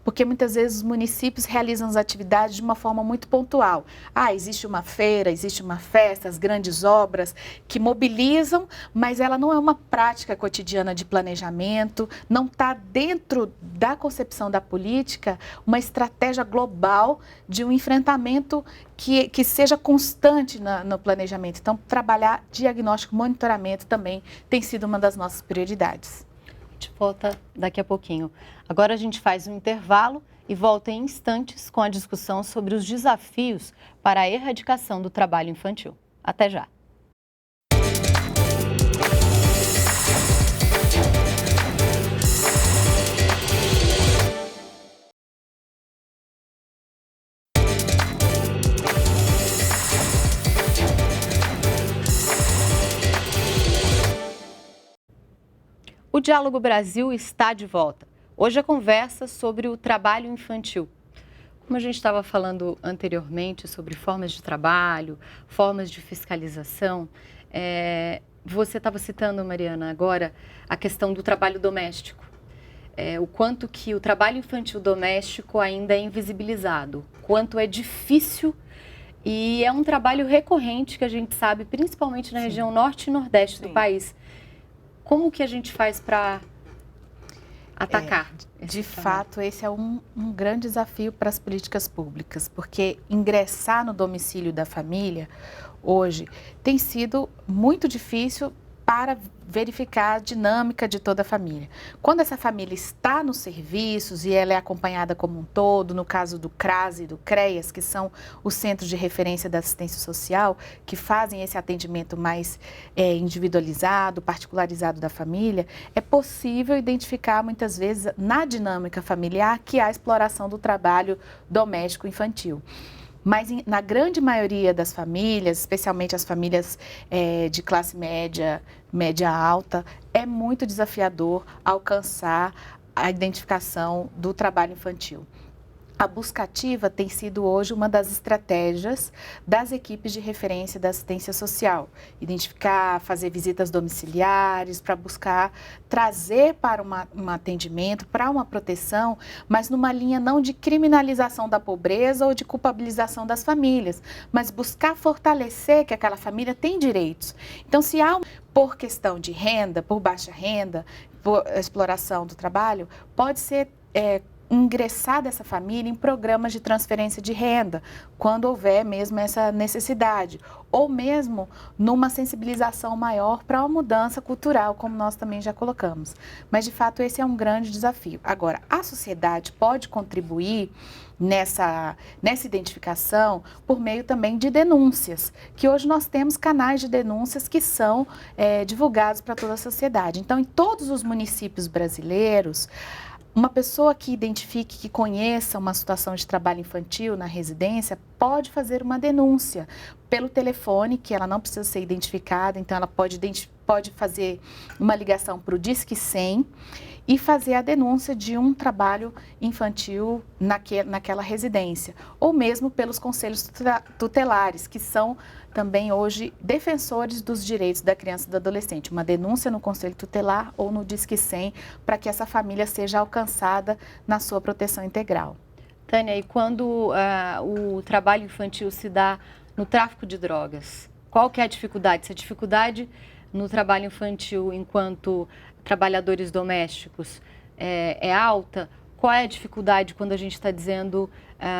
porque muitas vezes os municípios realizam as atividades de uma forma muito pontual. Existe uma feira, existe uma festa, as grandes obras que mobilizam, mas ela não é uma prática cotidiana de planejamento, não está dentro da concepção da política uma estratégia global de um enfrentamento que seja constante no planejamento. Então, trabalhar diagnóstico e monitoramento também tem sido uma das nossas prioridades. A gente volta daqui a pouquinho. Agora a gente faz um intervalo e volta em instantes com a discussão sobre os desafios para a erradicação do trabalho infantil. Até já! O Diálogo Brasil está de volta. Hoje a conversa sobre o trabalho infantil. Como a gente estava falando anteriormente sobre formas de trabalho, formas de fiscalização, você estava citando, Mariana, agora a questão do trabalho doméstico. O quanto que o trabalho infantil doméstico ainda é invisibilizado, quanto é difícil e é um trabalho recorrente que a gente sabe, principalmente na região norte e nordeste do país. Como que a gente faz para atacar? De fato, esse é um grande desafio para as políticas públicas, porque ingressar no domicílio da família hoje tem sido muito difícil para verificar a dinâmica de toda a família. Quando essa família está nos serviços e ela é acompanhada como um todo, no caso do CRAS e do CREAS, que são os Centros de Referência da Assistência Social, que fazem esse atendimento mais individualizado, particularizado da família, é possível identificar muitas vezes na dinâmica familiar que há exploração do trabalho doméstico infantil. Mas na grande maioria das famílias, especialmente as famílias de classe média, média alta, é muito desafiador alcançar a identificação do trabalho infantil. A busca ativa tem sido hoje uma das estratégias das equipes de referência da assistência social. Identificar, fazer visitas domiciliares para buscar trazer para um atendimento, para uma proteção, mas numa linha não de criminalização da pobreza ou de culpabilização das famílias, mas buscar fortalecer que aquela família tem direitos. Então, se há, por questão de renda, por baixa renda, por exploração do trabalho, pode ser ingressar dessa família em programas de transferência de renda, quando houver mesmo essa necessidade, ou mesmo numa sensibilização maior para uma mudança cultural, como nós também já colocamos. Mas, de fato, esse é um grande desafio. Agora, a sociedade pode contribuir nessa identificação por meio também de denúncias, que hoje nós temos canais de denúncias que são divulgados para toda a sociedade. Então, em todos os municípios brasileiros, uma pessoa que identifique, que conheça uma situação de trabalho infantil na residência, pode fazer uma denúncia pelo telefone, que ela não precisa ser identificada, então ela pode fazer uma ligação para o Disque 100 e fazer a denúncia de um trabalho infantil naquela residência, ou mesmo pelos conselhos tutelares, que são também hoje defensores dos direitos da criança e do adolescente. Uma denúncia no conselho tutelar ou no Disque 100 para que essa família seja alcançada na sua proteção integral. Tânia, e quando o trabalho infantil se dá no tráfico de drogas, qual que é a dificuldade? Se a dificuldade no trabalho infantil enquanto trabalhadores domésticos é alta, qual é a dificuldade quando a gente está dizendo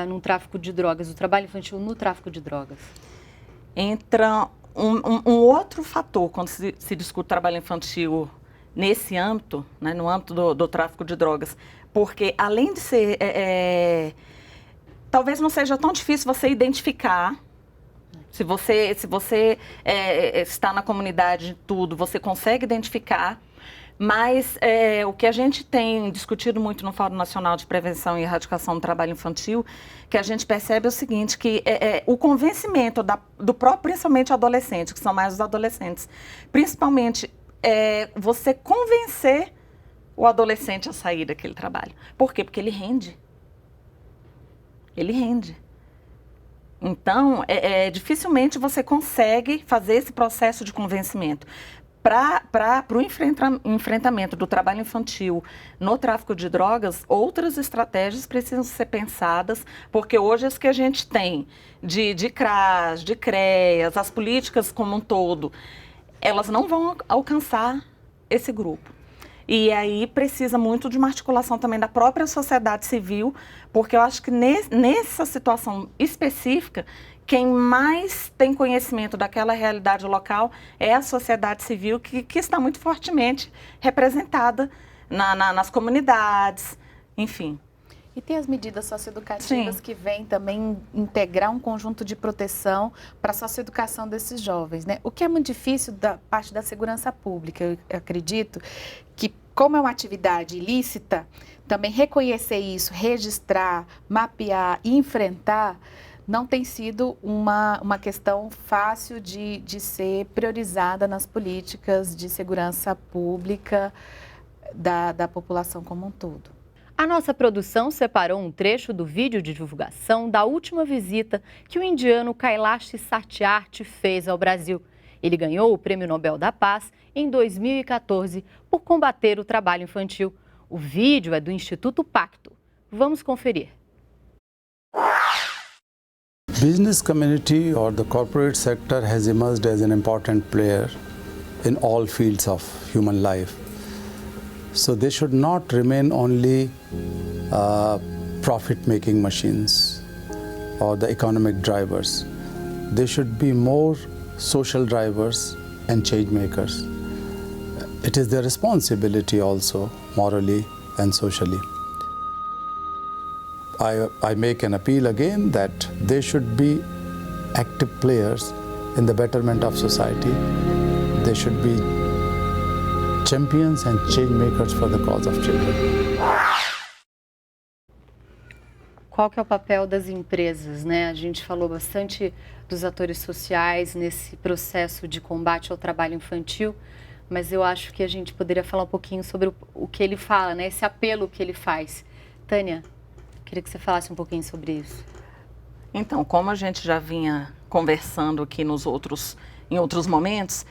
no tráfico de drogas, o trabalho infantil no tráfico de drogas? Entra um outro fator quando se discute trabalho infantil nesse âmbito, né, no âmbito do tráfico de drogas, porque além de ser, talvez não seja tão difícil você identificar, se você está na comunidade de tudo, você consegue identificar, mas o que a gente tem discutido muito no Fórum Nacional de Prevenção e Erradicação do Trabalho Infantil, que a gente percebe é o seguinte, que o convencimento do próprio, principalmente adolescentes, que são mais os adolescentes, principalmente você convencer o adolescente a sair daquele trabalho. Por quê? Porque ele rende. Ele rende. Então, dificilmente você consegue fazer esse processo de convencimento. Para o enfrentamento do trabalho infantil no tráfico de drogas, outras estratégias precisam ser pensadas, porque hoje as que a gente tem de CRAS, de CREAS, as políticas como um todo, elas não vão alcançar esse grupo. E aí precisa muito de uma articulação também da própria sociedade civil, porque eu acho que nessa situação específica, quem mais tem conhecimento daquela realidade local é a sociedade civil, que está muito fortemente representada nas comunidades, enfim. E tem as medidas socioeducativas Sim. que vêm também integrar um conjunto de proteção para a socioeducação desses jovens, né? O que é muito difícil da parte da segurança pública, eu acredito que, como é uma atividade ilícita, também reconhecer isso, registrar, mapear e enfrentar, não tem sido uma questão fácil de ser priorizada nas políticas de segurança pública da população como um todo. A nossa produção separou um trecho do vídeo de divulgação da última visita que o indiano Kailash Satyarthi fez ao Brasil. Ele ganhou o Prêmio Nobel da Paz em 2014 por combater o trabalho infantil. O vídeo é do Instituto Pacto. Vamos conferir. Business community or the corporate sector has emerged as an important player in all fields of human life. So they should not remain only profit-making machines or the economic drivers. They should be more social drivers and change makers. It is their responsibility also, morally and socially. I make an appeal again that they should be active players in the betterment of society. They should be champions and change makers for the cause of children. Qual que é o papel das empresas, né? A gente falou bastante dos atores sociais nesse processo de combate ao trabalho infantil, mas eu acho que a gente poderia falar um pouquinho sobre o que ele fala, né? Esse apelo que ele faz. Tânia, queria que você falasse um pouquinho sobre isso. Então, como a gente já vinha conversando aqui em outros momentos,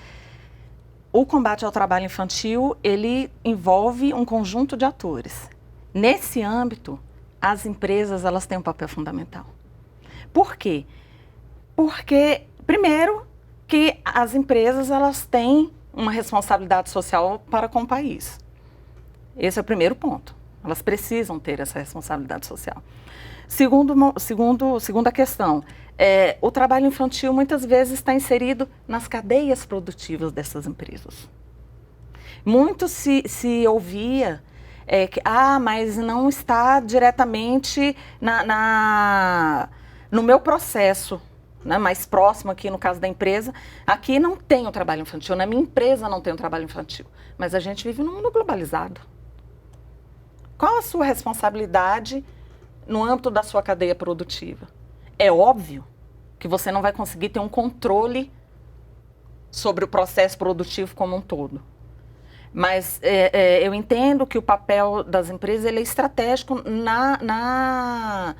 o combate ao trabalho infantil, ele envolve um conjunto de atores. Nesse âmbito, as empresas, elas têm um papel fundamental. Por quê? Porque, primeiro, que as empresas, elas têm uma responsabilidade social para com o país. Esse é o primeiro ponto. Elas precisam ter essa responsabilidade social. Segunda questão, o trabalho infantil muitas vezes está inserido nas cadeias produtivas dessas empresas. Muito se ouvia que, mas não está diretamente no meu processo, né, mais próximo aqui no caso da empresa. Aqui não tem o trabalho infantil, na minha empresa não tem o trabalho infantil, mas a gente vive num mundo globalizado. Qual a sua responsabilidade no âmbito da sua cadeia produtiva? É óbvio que você não vai conseguir ter um controle sobre o processo produtivo como um todo. Mas eu entendo que o papel das empresas ele é estratégico na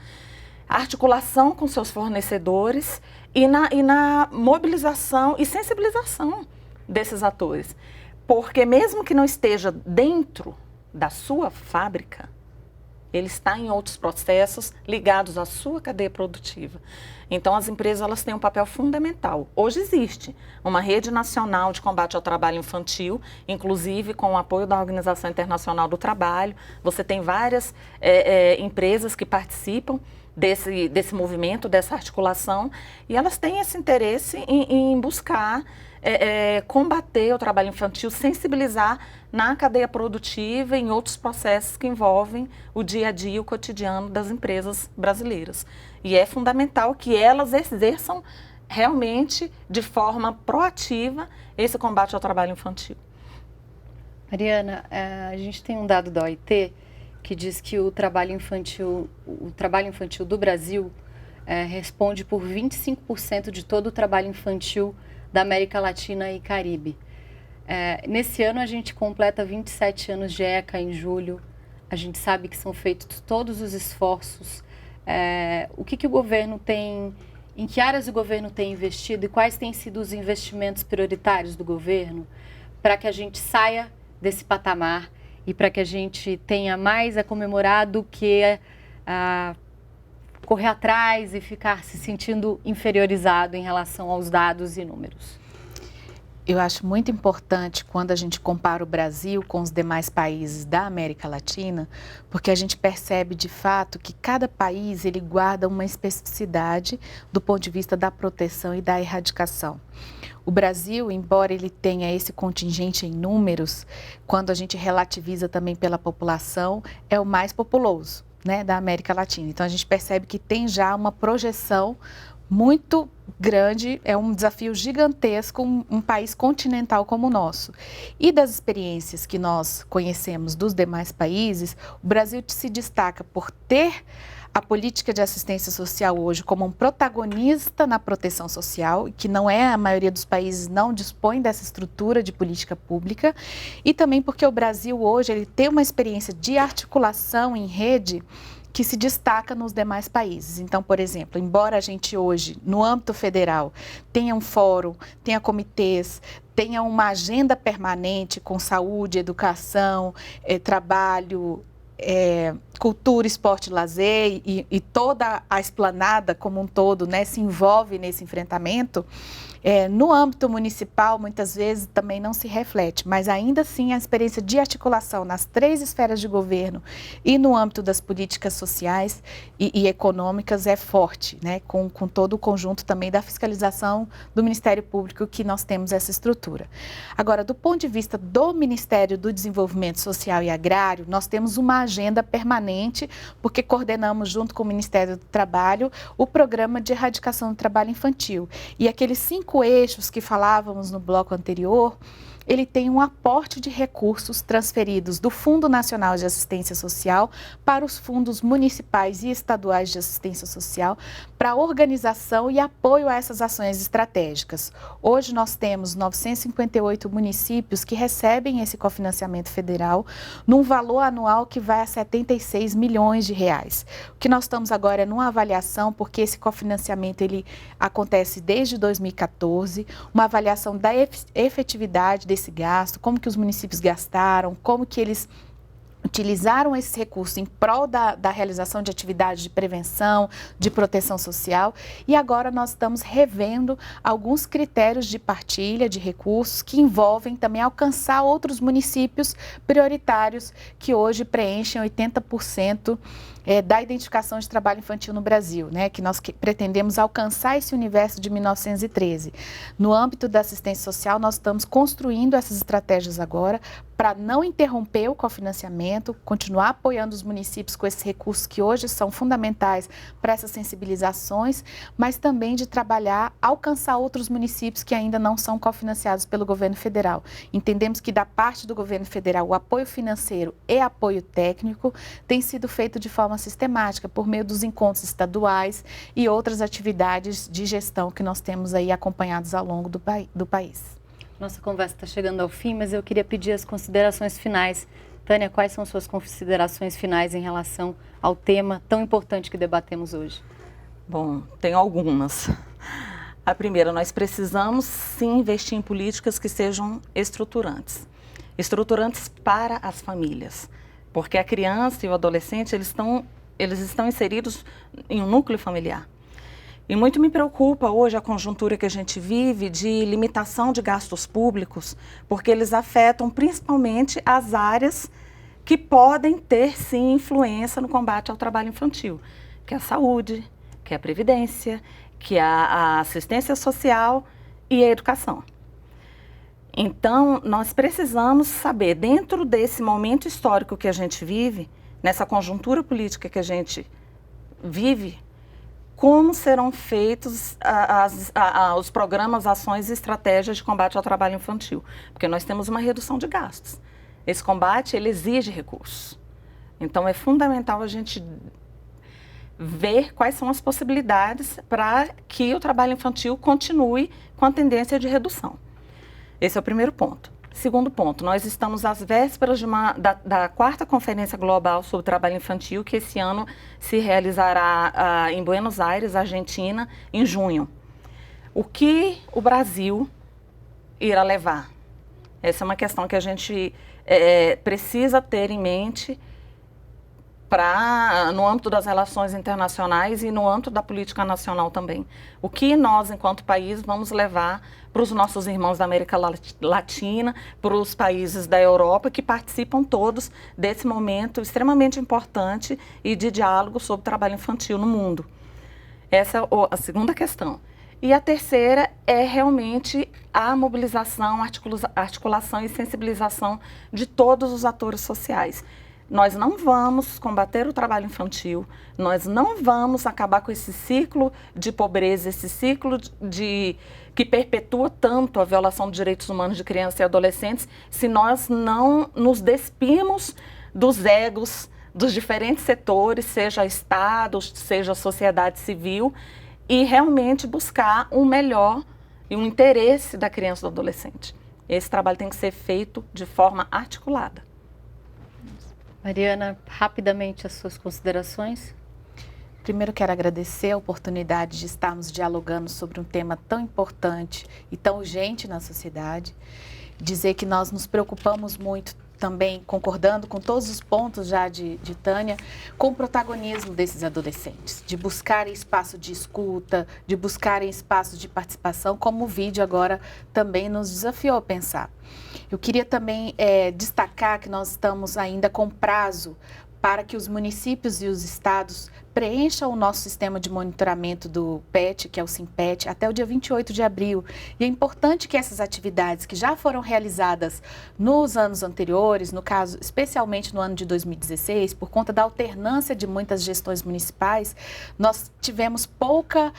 articulação com seus fornecedores e na mobilização e sensibilização desses atores. Porque mesmo que não esteja dentro da sua fábrica, ele está em outros processos ligados à sua cadeia produtiva. Então, as empresas elas têm um papel fundamental. Hoje existe uma rede nacional de combate ao trabalho infantil, inclusive com o apoio da Organização Internacional do Trabalho. Você tem várias empresas que participam desse movimento, dessa articulação, e elas têm esse interesse em buscar combater o trabalho infantil, sensibilizar na cadeia produtiva e em outros processos que envolvem o dia a dia, o cotidiano das empresas brasileiras. E é fundamental que elas exerçam realmente de forma proativa esse combate ao trabalho infantil. Mariana, a gente tem um dado da OIT que diz que o trabalho infantil do Brasil responde por 25% de todo o trabalho infantil da América Latina e Caribe. Nesse ano a gente completa 27 anos de ECA em julho. A gente sabe que são feitos todos os esforços. O que o governo tem, em que áreas o governo tem investido e quais têm sido os investimentos prioritários do governo para que a gente saia desse patamar e para que a gente tenha mais a comemorar do que correr atrás e ficar se sentindo inferiorizado em relação aos dados e números? Eu acho muito importante quando a gente compara o Brasil com os demais países da América Latina, porque a gente percebe de fato que cada país ele guarda uma especificidade do ponto de vista da proteção e da erradicação. O Brasil, embora ele tenha esse contingente em números, quando a gente relativiza também pela população, é o mais populoso, né, da América Latina. Então a gente percebe que tem já uma projeção muito grande, é um desafio gigantesco, um país continental como o nosso. E das experiências que nós conhecemos dos demais países, o Brasil se destaca por ter a política de assistência social hoje como um protagonista na proteção social, que não é, a maioria dos países não dispõe dessa estrutura de política pública, e também porque o Brasil hoje ele tem uma experiência de articulação em rede que se destaca nos demais países. Então, por exemplo, embora a gente hoje, no âmbito federal, tenha um fórum, tenha comitês, tenha uma agenda permanente com saúde, educação, trabalho, cultura, esporte e lazer e toda a esplanada como um todo, né, se envolve nesse enfrentamento, no âmbito municipal muitas vezes também não se reflete, mas ainda assim a experiência de articulação nas 3 esferas de governo e no âmbito das políticas sociais e econômicas é forte, né, com todo o conjunto também da fiscalização do Ministério Público que nós temos essa estrutura. Agora, do ponto de vista do Ministério do Desenvolvimento Social e Agrário, nós temos uma agenda permanente, porque coordenamos junto com o Ministério do Trabalho o programa de erradicação do trabalho infantil. E aqueles 5 eixos que falávamos no bloco anterior, ele tem um aporte de recursos transferidos do Fundo Nacional de Assistência Social para os fundos municipais e estaduais de assistência social para a organização e apoio a essas ações estratégicas. Hoje nós temos 958 municípios que recebem esse cofinanciamento federal num valor anual que vai a 76 milhões de reais. O que nós estamos agora é numa avaliação, porque esse cofinanciamento ele acontece desde 2014, uma avaliação da efetividade desse gasto, como que os municípios gastaram, como que eles utilizaram esse recurso em prol da realização de atividades de prevenção, de proteção social, e agora nós estamos revendo alguns critérios de partilha de recursos que envolvem também alcançar outros municípios prioritários que hoje preenchem 80% da identificação de trabalho infantil no Brasil, né, que nós pretendemos alcançar esse universo de 1913. No âmbito da assistência social, nós estamos construindo essas estratégias agora para não interromper o cofinanciamento, continuar apoiando os municípios com esses recursos que hoje são fundamentais para essas sensibilizações, mas também de trabalhar, alcançar outros municípios que ainda não são cofinanciados pelo governo federal. Entendemos que da parte do governo federal o apoio financeiro e apoio técnico tem sido feito de forma sistemática por meio dos encontros estaduais e outras atividades de gestão que nós temos aí acompanhados ao longo do país. Nossa conversa está chegando ao fim, mas eu queria pedir as considerações finais. Tânia, quais são suas considerações finais em relação ao tema tão importante que debatemos hoje? Bom, tenho algumas. A primeira, nós precisamos sim investir em políticas que sejam estruturantes. Estruturantes para as famílias. Porque a criança e o adolescente, eles estão inseridos em um núcleo familiar. E muito me preocupa hoje a conjuntura que a gente vive de limitação de gastos públicos, porque eles afetam principalmente as áreas que podem ter, sim, influência no combate ao trabalho infantil, que é a saúde, que é a previdência, que é a assistência social e a educação. Então, nós precisamos saber, dentro desse momento histórico que a gente vive, nessa conjuntura política que a gente vive, como serão feitos os programas, ações e estratégias de combate ao trabalho infantil. Porque nós temos uma redução de gastos. Esse combate, ele exige recursos. Então, é fundamental a gente ver quais são as possibilidades para que o trabalho infantil continue com a tendência de redução. Esse é o primeiro ponto. Segundo ponto, nós estamos às vésperas da 4ª Conferência Global sobre Trabalho Infantil, que esse ano se realizará em Buenos Aires, Argentina, em junho. O que o Brasil irá levar? Essa é uma questão que a gente precisa ter em mente no âmbito das relações internacionais e no âmbito da política nacional também. O que nós, enquanto país, vamos levar para os nossos irmãos da América Latina, para os países da Europa, que participam todos desse momento extremamente importante e de diálogo sobre trabalho infantil no mundo. Essa é a segunda questão. E a terceira é realmente a mobilização, articulação e sensibilização de todos os atores sociais. Nós não vamos combater o trabalho infantil, nós não vamos acabar com esse ciclo de pobreza, esse ciclo que perpetua tanto a violação dos direitos humanos de crianças e adolescentes, se nós não nos despimos dos egos dos diferentes setores, seja Estado, seja sociedade civil, e realmente buscar um melhor e um interesse da criança e do adolescente. Esse trabalho tem que ser feito de forma articulada. Mariana, rapidamente as suas considerações. Primeiro quero agradecer a oportunidade de estarmos dialogando sobre um tema tão importante e tão urgente na sociedade. Dizer que nós nos preocupamos muito também, concordando com todos os pontos já de Tânia, com o protagonismo desses adolescentes, de buscarem espaço de escuta, de buscarem espaço de participação, como o vídeo agora também nos desafiou a pensar. Eu queria também destacar que nós estamos ainda com prazo para que os municípios e os estados preencham o nosso sistema de monitoramento do PET, que é o SIMPET, até o dia 28 de abril. E é importante que essas atividades que já foram realizadas nos anos anteriores, no caso, especialmente no ano de 2016, por conta da alternância de muitas gestões municipais, nós tivemos pouca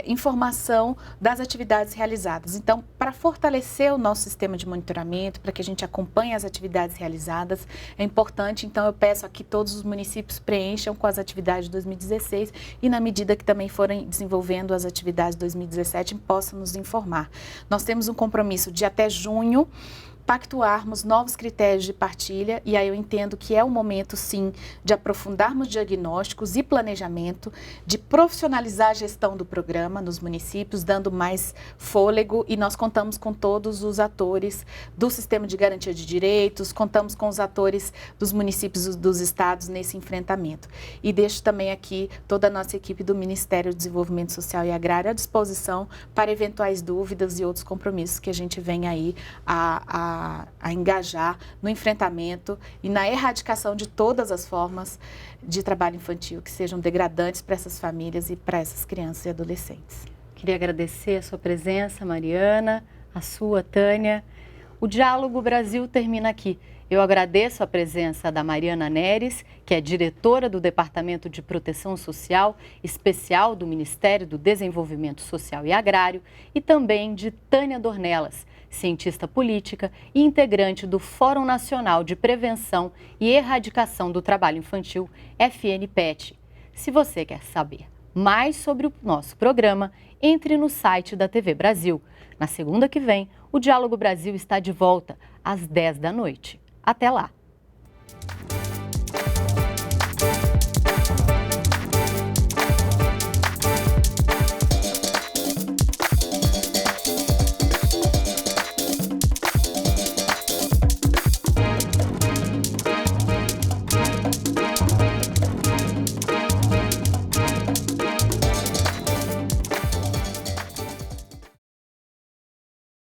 informação das atividades realizadas. Então, para fortalecer o nosso sistema de monitoramento, para que a gente acompanhe as atividades realizadas, é importante, então eu peço aqui todos os municípios preencham com as atividades de 2016 e na medida que também forem desenvolvendo as atividades de 2017, possam nos informar. Nós temos um compromisso de até junho pactuarmos novos critérios de partilha e aí eu entendo que é o momento, sim, de aprofundarmos diagnósticos e planejamento, de profissionalizar a gestão do programa nos municípios, dando mais fôlego e nós contamos com todos os atores do sistema de garantia de direitos, contamos com os atores dos municípios dos estados nesse enfrentamento. E deixo também aqui toda a nossa equipe do Ministério do Desenvolvimento Social e Agrário à disposição para eventuais dúvidas e outros compromissos que a gente vem aí a engajar no enfrentamento e na erradicação de todas as formas de trabalho infantil que sejam degradantes para essas famílias e para essas crianças e adolescentes. Queria agradecer a sua presença, Mariana, a sua, Tânia. O Diálogo Brasil termina aqui. Eu agradeço a presença da Mariana Neres, que é diretora do Departamento de Proteção Social Especial do Ministério do Desenvolvimento Social e Agrário, e também de Tânia Dornelas, cientista política e integrante do Fórum Nacional de Prevenção e Erradicação do Trabalho Infantil, FNPET. Se você quer saber mais sobre o nosso programa, entre no site da TV Brasil. Na segunda que vem, o Diálogo Brasil está de volta às 10 da noite. Até lá!